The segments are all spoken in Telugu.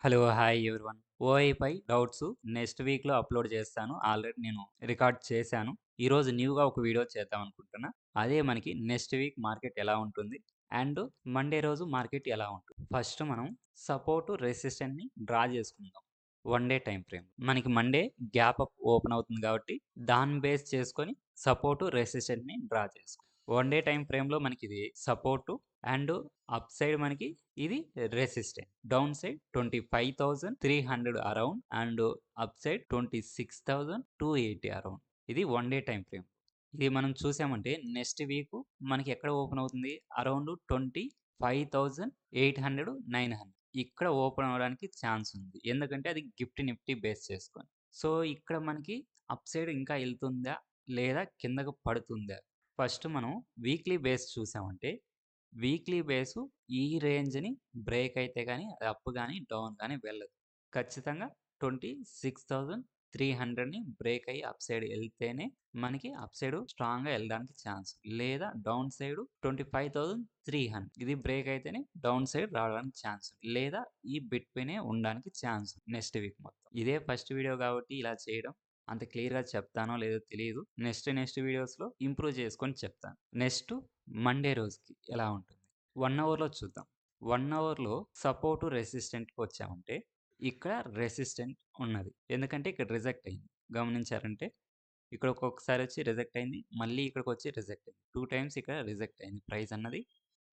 హలో! Hi everyone. ఓఐపై డౌట్స్ నెక్స్ట్ వీక్‌లో అప్‌లోడ్ చేస్తాను. ఆల్రెడీ నేను రికార్డ్ చేశాను. ఈరోజు న్యూగా ఒక వీడియో చేద్దాం అనుకుంటున్నా. అదే మనకి నెక్స్ట్ వీక్ మార్కెట్ ఎలా ఉంటుంది? అండ్ మండే రోజు మార్కెట్ ఎలా ఉంటుంది? ఫస్ట్ మనం సపోర్ట్, రెసిస్టెంట్‌ని డ్రా చేసుకుందాం. One day time frame. మనకి మండే గ్యాప్ అప్ ఓపెన్ అవుతుంది కాబట్టి దాన్ని బేస్ చేసుకొని సపోర్ట్, రెసిస్టెంట్‌ని డ్రా చేసుకో. వన్ డే టైమ్ ఫ్రేమ్‌లో మనకిది సపోర్ట్ అండ్ అప్ సైడ్ మనకి ఇది resistant. Down side 25,300 around and up side 26,280 around. ఇది వన్ డే టైమ్ ఫ్రేమ్. ఇది మనం చూసామంటే నెక్స్ట్ వీక్ మనకి ఎక్కడ ఓపెన్ అవుతుంది? అరౌండ్ 25,800, 900 ఇక్కడ ఓపెన్ అవ్వడానికి ఛాన్స్ ఉంది. ఎందుకంటే అది గిఫ్ట్ నిఫ్టీ బేస్ చేసుకొని. సో, ఇక్కడ మనకి అప్ సైడ్ ఇంకా ఎళ్తుందా? లేదా కిందకు పడుతుందా? ఫస్ట్ మనం వీక్లీ బేస్ చూసామంటే వీక్లీ బేసు ఈ రేంజ్‌ని బ్రేక్ అయితే గాని అది అప్ గాని, డౌన్ గాని వెళ్ళదు. ఖచ్చితంగా 26,300ని బ్రేక్ అయ్యి అప్ సైడ్ ఎళ్తేనే మనకి అప్ సైడ్ స్ట్రాంగ్‌గా ఎళ్ళడానికి ఛాన్స్. లేదా డౌన్ సైడ్ 25,300 ఇది బ్రేక్ అయితేనే డౌన్ సైడ్ రావడానికి ఛాన్స్. లేదా ఈ బిట్వీనే ఉండడానికి ఛాన్స్ నెక్స్ట్ వీక్ మొత్తం. ఇదే ఫస్ట్ వీడియో కాబట్టి ఇలా చేయడం అంత క్లియర్‌గా చెప్తానో లేదో తెలీదు. నెక్స్ట్ వీడియోస్‌లో ఇంప్రూవ్ చేసుకొని చెప్తాను. నెక్స్ట్ మండే రోజుకి ఎలా ఉంటుంది? 1 అవర్‌లో చూద్దాం. 1 అవర్‌లో సపోర్ట్, రెసిస్టెంట్‌కి వచ్చామంటే ఇక్కడ రెసిస్టెంట్ ఉన్నది. ఎందుకంటే ఇక్కడ రిజెక్ట్ అయింది. గమనించారంటే ఇక్కడ ఒక్కొక్కసారి వచ్చి రిజెక్ట్ అయింది. మళ్ళీ ఇక్కడికొచ్చి రిజెక్ట్ అయింది. 2 టైమ్స్ ఇక్కడ రిజెక్ట్ అయింది ప్రైస్ అన్నది.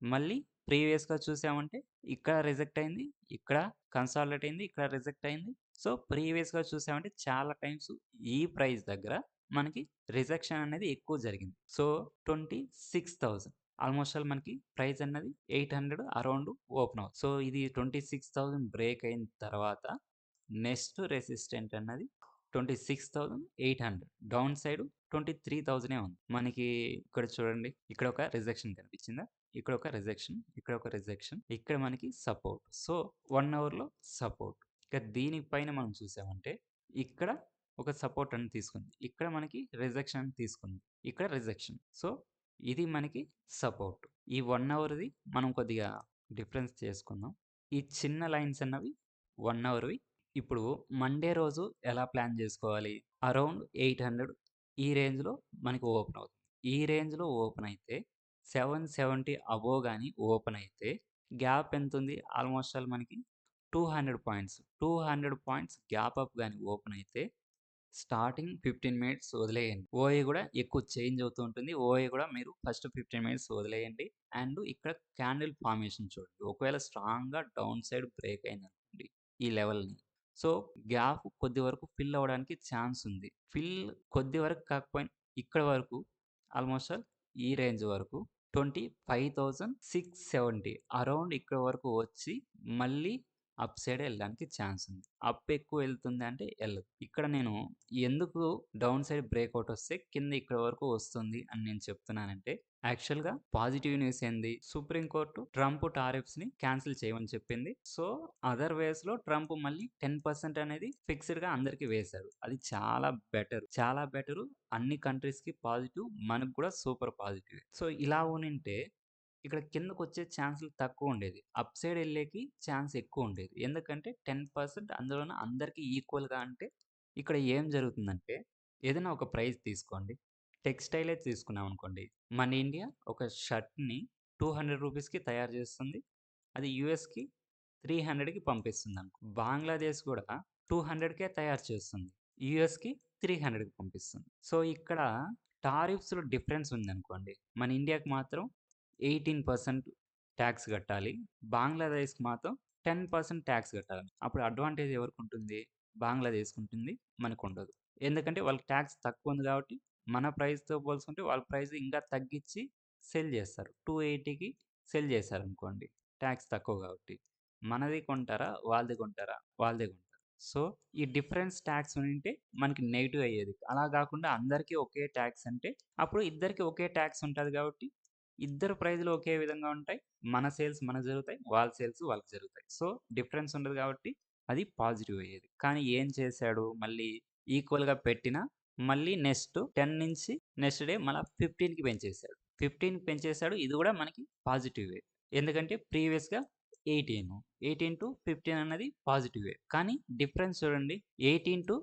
మళ్ళీ ప్రీవియస్‌గా చూసామంటే ఇక్కడ రిజెక్ట్ అయింది. ఇక్కడ కన్సాలిడేట్ అయింది. ఇక్కడ రిజెక్ట్ అయింది. సో, ప్రీవియస్‌గా చూసామంటే చాలా టైమ్స్ ఈ ప్రైస్ దగ్గర మనకి రిజెక్షన్ అనేది ఎక్కువ జరిగింది. సో, 26,000 ఆల్‌మోస్ట్ ఆల్ మనకి ప్రైస్ అన్నది 800 అరౌండ్ ఓపెన్ అవుతుంది. సో, ఇది 26,000 బ్రేక్ అయిన తర్వాత నెక్స్ట్ రెసిస్టెంట్ అన్నది 26,800 డౌన్ సైడ్ 23,000 ఉంది. మనకి ఇక్కడ చూడండి. ఇక్కడ ఒక రిజెక్షన్ కనిపించిందా? ఇక్కడ ఒక రిజెక్షన్, ఇక్కడ ఒక రిజెక్షన్, ఇక్కడ మనకి సపోర్ట్. సో, 1 అవర్‌లో సపోర్ట్. ఇక దీని పైన మనం చూసామంటే ఇక్కడ ఒక సపోర్ట్ అని తీసుకుంది. ఇక్కడ మనకి రిజెక్షన్ అని తీసుకుంది. ఇక్కడ రిజెక్షన్. సో, ఇది మనకి సపోర్ట్. ఈ 1 అవర్‌ది మనం కొద్దిగా డిఫరెన్స్ చేసుకుందాం. ఈ చిన్న లైన్స్ అన్నవి 1 అవర్‌వి. ఇప్పుడు మండే రోజు ఎలా ప్లాన్ జేసుకోవాలి? అరౌండ్ 800 ఈ రేంజ్‌లో మనకి ఓపెన్ అవుతుంది. ఈ రేంజ్‌లో ఓపెన్ అయితే 770 అబోవ్ గాని ఓపెన్ అయితే గ్యాప్ ఎంతుంది? ఆల్‌మోస్ట్ ఆల్ మనకి 200 పాయింట్స్. 200 పాయింట్స్ గ్యాప్ అప్ గాని ఓపెన్ అయితే స్టార్టింగ్ 15 మినిట్స్ వదిలేయండి. ఓఏ గూడా ఎక్కువ చేంజ్ అవుతూ ఉంటుంది. ఓఏ గూడా మీరు ఫస్ట్ 15 మినిట్స్ వదిలేయండి. అండ్ ఇక్కడ క్యాండిల్ ఫార్మేషన్ చూడండి. ఒకవేళ స్ట్రాంగ్‌గా డౌన్ సైడ్ బ్రేక్ అయిందనుకోండి ఈ లెవెల్‌ని. సో, గ్యాప్ కొద్ది వరకు ఫిల్ అవ్వడానికి ఛాన్స్ ఉంది. ఫిల్ కొద్ది వరకు కాకపోయినా ఇక్కడ వరకు ఆల్‌మోస్ట్ ఆల్ ఈ రేంజ్ వరకు 25,670 అరౌండ్ ఇక్కడ వరకు వచ్చి మళ్ళీ అప్ సైడే ఎళ్ళడానికి ఛాన్స్ ఉంది. అప్ ఎక్కువ ఎళ్తుంది అంటే ఎళ్ళదు. ఇక్కడ నేను ఎందుకు డౌన్ సైడ్ బ్రేకౌట్ వస్తే కింద ఇక్కడ వరకు వస్తుంది అని నేను చెప్తున్నానంటే యాక్చువల్‌గా పాజిటివ్ న్యూస్ ఏంది? సుప్రీం కోర్ట్ ట్రంప్ టారిఫ్స్‌ని క్యాన్సిల్ చేయమని చెప్పింది. సో, అదర్ వేస్‌లో ట్రంప్ మళ్ళీ 10% అనేది ఫిక్స్‌డ్‌గా అందరికి వేశాడు. అది చాలా బెటర్. చాలా బెటరు. అన్ని కంట్రీస్‌కి పాజిటివ్. మనకు కూడా సూపర్ పాజిటివే. సో, ఇలా ఉనింటే ఇక్కడ కిందకొచ్చే ఛాన్సులు తక్కువుండేది. అప్ సైడ్ ఎళ్ళేకి ఛాన్స్ ఎక్కువుండేది. ఎందుకంటే 10% అందులోను అందరికి ఈక్వల్‌గా అంటే ఇక్కడ ఏం జరుగుతుందంటే ఏదైనా ఒక ప్రైస్ తీసుకోండి. టెక్స్‌టైలే తీసుకున్నామనుకోండి. మన ఇండియా ఒక షర్ట్‌ని 200 రూపీస్‌కి తయారు చేస్తుంది. అది యూఎస్‌కి 300కి పంపిస్తుందనుకో. బంగ్లాదేశ్ గూడా 200కే తయారు చేస్తుంది. యూఎస్‌కి 300కి పంపిస్తుంది. సో, ఇక్కడ టారిఫ్స్‌లో డిఫరెన్స్ ఉందనుకోండి. మన ఇండియాకి మాత్రం 18% టాక్స్ కట్టాలి. బంగ్లాదేశ్‌కి మాత్రం 10% టాక్స్ కట్టాలి. అప్పుడు అడ్వాంటేజ్ ఎవరికుంటుంది? బంగ్లాదేశ్‌కుంటుంది. మనకుండదు. ఎందుకంటే వాళ్ళకి టాక్స్ తక్కువుంది కాబట్టి మన ప్రైస్‌తో పోల్చుకుంటే వాళ్ళ ప్రైస్ ఇంకా తగ్గించి సేల్ చేస్తారు. 280కి సేల్ చేశారనుకోండి. టాక్స్ తక్కువ కాబట్టి. మనది కొంటారా? వాళ్ళది కొంటారా? వాళ్ళదే కొంటారు. సో, ఈ డిఫరెన్స్ టాక్స్ ఉండింటే మనకి నెగెటివ్ అయ్యేది. అలా గాకుండా అందరికీ ఒకే టాక్స్ అంటే అప్పుడు ఇద్దరికీ ఒకే టాక్స్ ఉంటది గాబట్టి ఇద్దరు ప్రైజ్‌లు ఒకే విధంగా ఉంటాయి. మన సేల్స్ మనకు జరుగుతాయి. వాళ్ళ సేల్స్ వాళ్ళకి జరుగుతాయి. సో, డిఫరెన్స్ ఉండదు గాబట్టి అది పాజిటివ్ అయ్యేది. కానీ ఏం చేశాడు మళ్ళీ ఈక్వల్‌గా పెట్టినా మళ్ళీ నెక్స్ట్ 10 నుంచి నెక్స్ట్ డే మళ్ళా 15కి పెంచేసాడు. 15కి పెంచేసాడు. ఇది గూడా మనకి పాజిటివే. ఎందుకంటే ప్రీవియస్‌గా 18. 18-15 అన్నది పాజిటివే. కానీ డిఫరెన్స్ చూడండి 18-15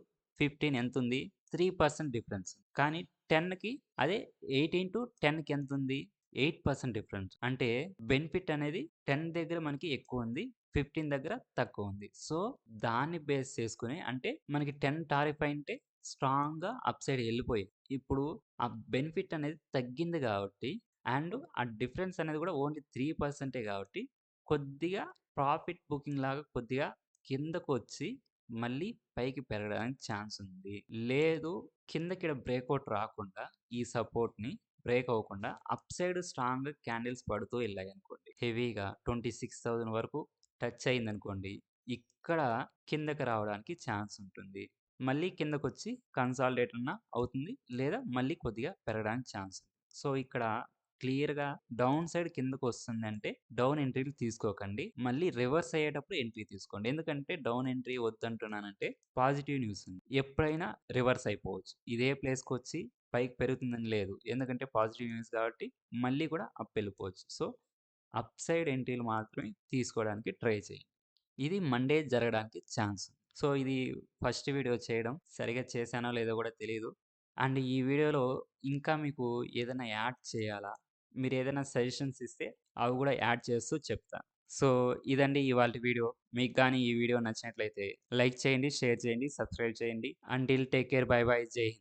ఎంతుంది? 3% డిఫరెన్స్. కానీ 10కి అదే 18-10కి ఎంతుంది? 8% డిఫరెన్స్. అంటే బెనిఫిట్ అనేది 10 దగ్గర మనకి ఎక్కువుంది. 15 దగ్గర తక్కువుంది. సో, దాన్ని బేస్ చేసుకొని అంటే మనకి 10 టారిఫ్ అయింటే స్ట్రాంగ్‌గా అప్ సైడ్ ఎళ్ళిపోయింది. ఇప్పుడు ఆ బెనిఫిట్ అనేది తగ్గింది గాబట్టి అండ్ ఆ డిఫరెన్స్ అనేది గూడా ఓన్లీ 3% గాబట్టి కొద్దిగా ప్రాఫిట్ బుకింగ్ లాగా కొద్దిగా కిందకొచ్చి మళ్ళీ పైకి పెరగడానికి ఛాన్స్ ఉంది. లేదు కిందకి బ్రేకౌట్ రాకుండా ఈ సపోర్ట్‌ని బ్రేక్ అవ్వకుండా అప్ సైడ్ స్ట్రాంగ్‌గా క్యాండిల్స్ పడుతూ ఎళ్ళాయనుకోండి. హెవీగా 26,000 వరకు టచ్ అయిందనుకోండి. ఇక్కడ కిందకి రావడానికి ఛాన్స్ ఉంటుంది. మళ్ళీ కిందకొచ్చి కన్సాలిడేట్ అన్నా అవుతుంది. లేదా మళ్ళీ కొద్దిగా పెరగడానికి ఛాన్స్ ఉంది. సో, ఇక్కడ క్లియర్‌గా డౌన్ సైడ్ కిందకొస్తుందంటే డౌన్ ఎంట్రీలు తీసుకోకండి. మళ్ళీ రివర్స్ అయ్యేటప్పుడు ఎంట్రీ తీసుకోండి. ఎందుకంటే డౌన్ ఎంట్రీ వద్దంటున్నానంటే పాజిటివ్ న్యూస్ ఉంది. ఎప్పుడైనా రివర్స్ అయిపోవచ్చు. ఇదే ప్లేస్‌కొచ్చి పైకి పెరుగుతుందని లేదు. ఎందుకంటే పాజిటివ్ న్యూస్ కాబట్టి మళ్ళీ కూడా అప్ వెళ్ళిపోవచ్చు. సో, అప్ సైడ్ ఎంట్రీలు మాత్రమే తీసుకోవడానికి ట్రై చేయండి. ఇది మండే జరగడానికి ఛాన్స్. సో, ఇది ఫస్ట్ వీడియో చేయడం. సరిగ్గా చేశానో లేదో కూడా తెలీదు. అండ్ ఈ వీడియోలో ఇంకా మీకు ఏదైనా యాడ్ చేయాలా? మీరేదైనా సజెషన్స్ ఇస్తే అవి గూడా యాడ్ చేస్తూ చెప్తా. సో, ఇదండి ఇవాల్టి వీడియో. మీకు గాని ఈ వీడియో నచ్చినట్లయితే లైక్ చేయండి, షేర్ చేయండి, సబ్స్క్రైబ్ చేయండి. Until take care. By by. జై హింద్.